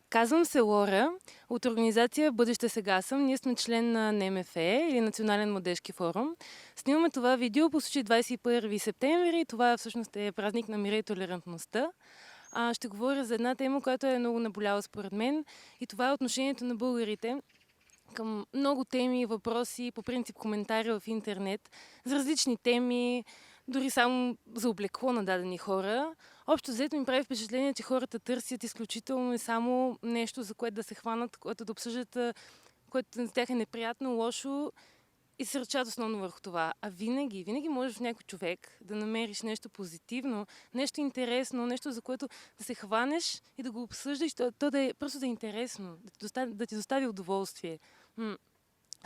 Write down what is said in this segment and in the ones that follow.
Казвам се Лора от организация Бъдеще сега съм. Ние сме член на НМФ или Национален младежки форум. Снимаме това видео по случай 21 септември. Това всъщност е празник на мира и толерантността. Ще говоря за една тема, която е много наболяла според мен, и това е отношението на българите към много теми, въпроси, по принцип коментари в интернет, за различни теми, дори само за облекло на дадени хора. Общо взето ми прави впечатление, че хората търсят изключително и само нещо, за което да се хванат, което да обсъждат, което за тях е неприятно, лошо и се ръчат основно върху това. А винаги можеш в някой човек да намериш нещо позитивно, нещо интересно, нещо, за което да се хванеш и да го обсъждаш, то да е просто да е интересно, да ти достави удоволствие.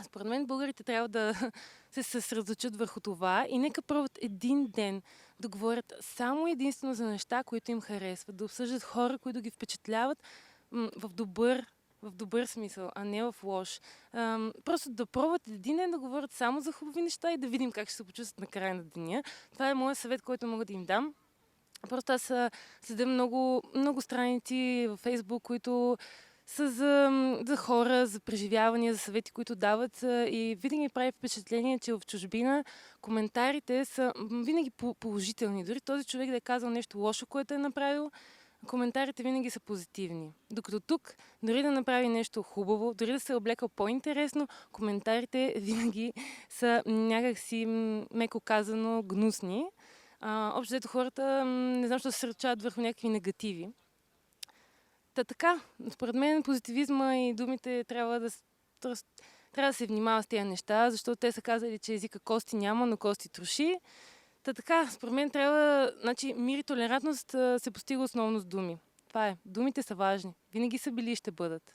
Според мен българите трябва да се съсредоточат върху това и нека пробват един ден да говорят само единствено за неща, които им харесват, да обсъждат хора, които ги впечатляват в добър смисъл, а не в лош. Просто да пробват един ден да говорят само за хубави неща и да видим как ще се почувстват на края на деня. Това е моят съвет, който мога да им дам. Просто аз следя много страници във Фейсбук, които са за хора, за преживявания, за съвети, които дават, и винаги ми прави впечатление, че в чужбина коментарите са винаги положителни. Дори този човек да е казал нещо лошо, което е направил, коментарите винаги са позитивни. Докато тук, дори да направи нещо хубаво, дори да се е облекал по-интересно, коментарите винаги са някакси, меко казано, гнусни. Общо взето хората не знам, защо се сръчават върху някакви негативи. Така, според мен позитивизма и думите трябва да се внимава с тези неща, защото те са казали, че езика кости няма, но кости троши. Така, според мен трябва, мир и толерантност се постига основно с думи. Това е. Думите са важни. Винаги са били и ще бъдат.